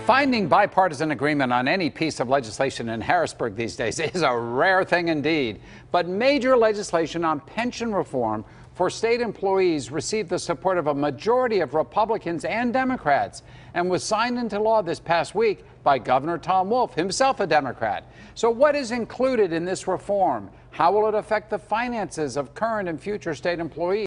Finding bipartisan agreement on any piece of legislation in Harrisburg these days is a rare thing indeed. But major legislation on pension reform for state employees received the support of a majority of Republicans and Democrats and was signed into law this past week by Governor Tom Wolf, himself a Democrat. So what is included in this reform? How will it affect the finances of current and future state employees?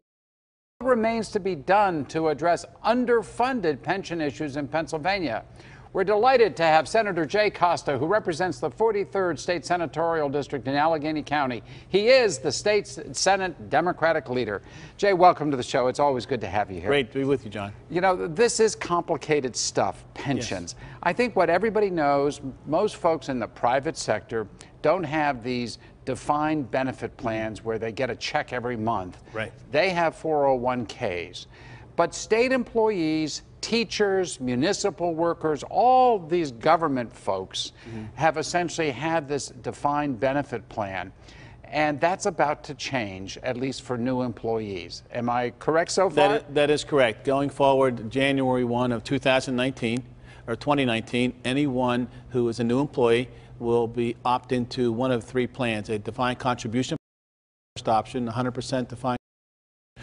What remains to be done to address underfunded pension issues in Pennsylvania? We're delighted to have Senator Costa, who represents the 43rd State Senatorial District in Allegheny County. He is the state's Senate Democratic leader. Jay, welcome to the show. It's always good to have you here. Great to be with you, John. You know, this is complicated stuff, pensions. Yes. I think what everybody knows, most folks in the private sector don't have these defined benefit plans where they get a check every month. Right. They have 401ks. But state employees, teachers, municipal workers, all these government folks have essentially had this defined benefit plan. And that's about to change, at least for new employees. Am I correct so far? That is correct. Going forward, January 1 of 2019, or 2019, anyone who is a new employee will be opt into one of three plans: a defined contribution, first option, 100% defined.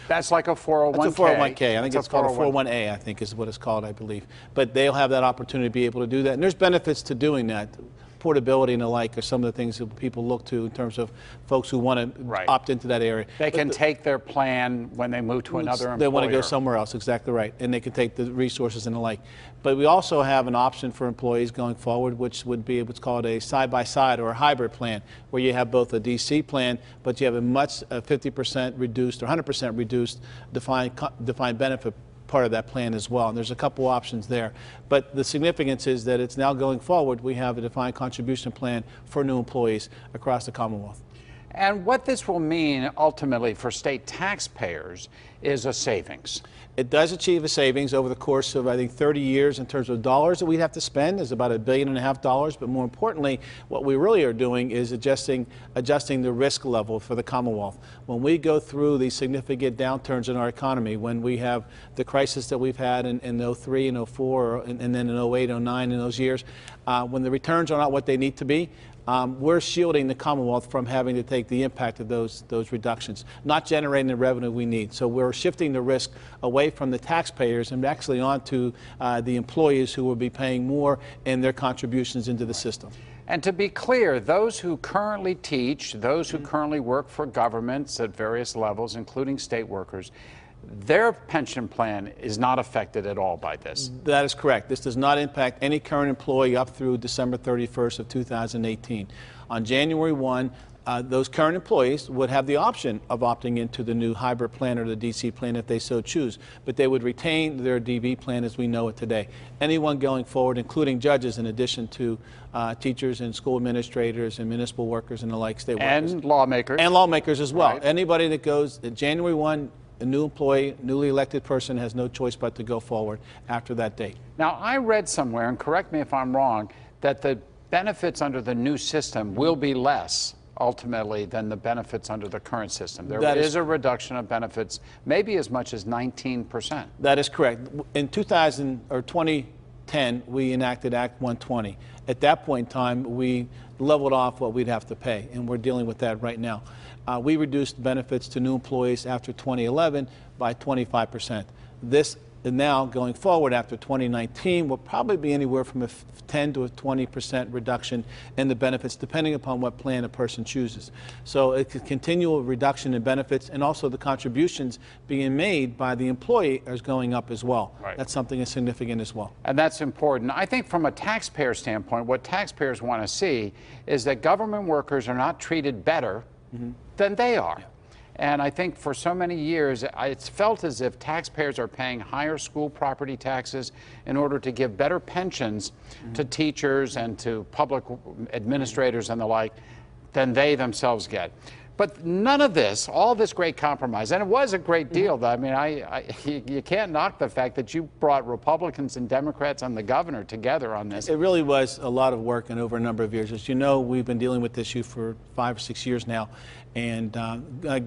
That's like a 401k. It's a 401k. I think it's called a 401a, I think is what it's called, I believe. But they'll have that opportunity to be able to do that. And there's benefits to doing that. Portability and the like are some of the things that people look to in terms of folks who want to opt into that area. They can take their plan when they move to another employer. They want to go somewhere else, exactly right. And they can take the resources and the like. But we also have an option for employees going forward, which would be what's called a side-by-side or a hybrid plan, where you have both a DC plan, but you have a much 50% reduced or 100% reduced defined benefit part of that plan as well. And there's a couple options there. But the significance is that it's now going forward, we have a defined contribution plan for new employees across the Commonwealth. And what this will mean ultimately for state taxpayers is a savings. It does achieve a savings over the course of, I think, 30 years in terms of dollars that we'd have to spend is about $1.5 billion. But more importantly, what we really are doing is adjusting the risk level for the Commonwealth. When we go through these significant downturns in our economy, when we have the crisis that we've had in 03 and 04, and then in 08, 09, in those years, when the returns are not what they need to be, we're shielding the Commonwealth from having to take the impact of those reductions, not generating the revenue we need. So we're shifting the risk away from the taxpayers and actually onto the employees who will be paying more in their contributions into the system. And to be clear, those who currently teach, those who currently work for governments at various levels, including state workers, their pension plan is not affected at all by this. That is correct. This does not impact any current employee up through December 31st of 2018. On January 1, those current employees would have the option of opting into the new hybrid plan or the DC plan if they so choose, but they would retain their DB plan as we know it today. Anyone going forward, including judges, in addition to teachers and school administrators and municipal workers and the like, state workers. And lawmakers. And lawmakers as well. Right. Anybody that goes January 1, a new employee, newly elected person has no choice but to go forward after that date. Now, I read somewhere, and correct me if I'm wrong, that the benefits under the new system will be less ultimately than the benefits under the current system. There is a reduction of benefits, maybe as much as 19%. That is correct. In 2010, we enacted Act 120. At that point in time, we leveled off what we'd have to pay, and we're dealing with that right now. We reduced benefits to new employees after 2011 by 25%. This now going forward after 2019 will probably be anywhere from a 10 to a 20% reduction in the benefits depending upon what plan a person chooses. So it's a continual reduction in benefits, and also the contributions being made by the employee is going up as well. Right. That's something that's significant as well. And that's important. I think from a taxpayer standpoint, what taxpayers want to see is that government workers are not treated better than they are. And I think for so many years, it's felt as if taxpayers are paying higher school property taxes in order to give better pensions to teachers and to public administrators and the like than they themselves get. But none of this, all this great compromise, and it was a great deal. I mean, you can't knock the fact that you brought Republicans and Democrats and the governor together on this. It really was a lot of work and over a number of years. As you know, we've been dealing with this issue for 5 or 6 years now, and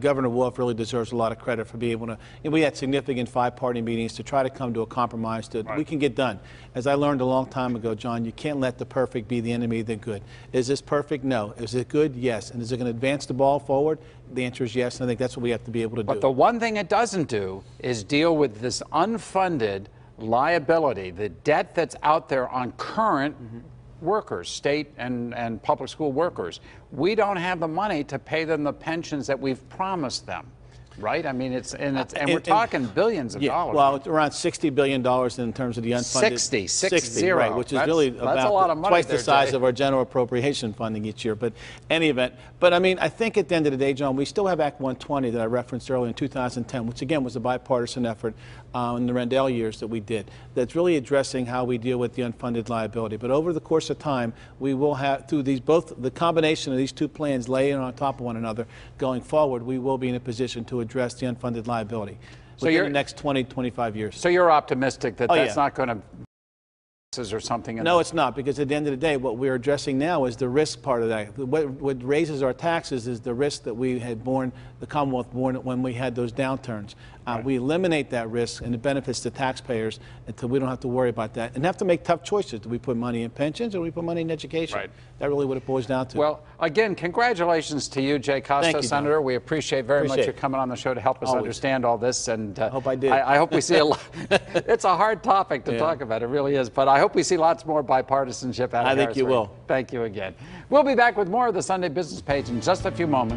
Governor Wolf really deserves a lot of credit for being able to. We had significant 5-party meetings to try to come to a compromise that we can get done. As I learned a long time ago, John, you can't let the perfect be the enemy of the good. Is this perfect? No. Is it good? Yes. And is it going to advance the ball forward? The answer is yes, and I think that's what we have to be able to do. But the one thing it doesn't do is deal with this unfunded liability, the debt that's out there on current workers, state and public school workers. We don't have the money to pay them the pensions that we've promised them. Right? I mean, we're talking billions of dollars. Well, it's around $60 billion in terms of the unfunded. 60, right, which is really that's a lot of money twice the size Jay. of our general appropriation funding each year. But any event, I mean, I think at the end of the day, John, we still have Act 120 that I referenced earlier in 2010, which again was a bipartisan effort in the Rendell years that we did. That's really addressing how we deal with the unfunded liability. But over the course of time, we will have, through both the combination of these two plans laying on top of one another going forward, we will be in a position to address the unfunded liability within the next 20, 25 years. So you're optimistic that that's not going to or something? No, it's not, because at the end of the day, what we're addressing now is the risk part of that. What raises our taxes is the risk that we had borne, the Commonwealth borne when we had those downturns. We eliminate that risk, and it benefits the taxpayers until we don't have to worry about that and have to make tough choices. Do we put money in pensions or do we put money in education? Right. That really what it boils down to. Well, again, congratulations to you, Jay Costa, Thank you, Senator. Don. We appreciate very much you coming on the show to help us understand all this. And I hope I did. I hope we see a lot. It's a hard topic to talk about. It really is. But I hope we see lots more bipartisanship out of I think you will. Thank you again. We'll be back with more of the Sunday Business Page in just a few moments.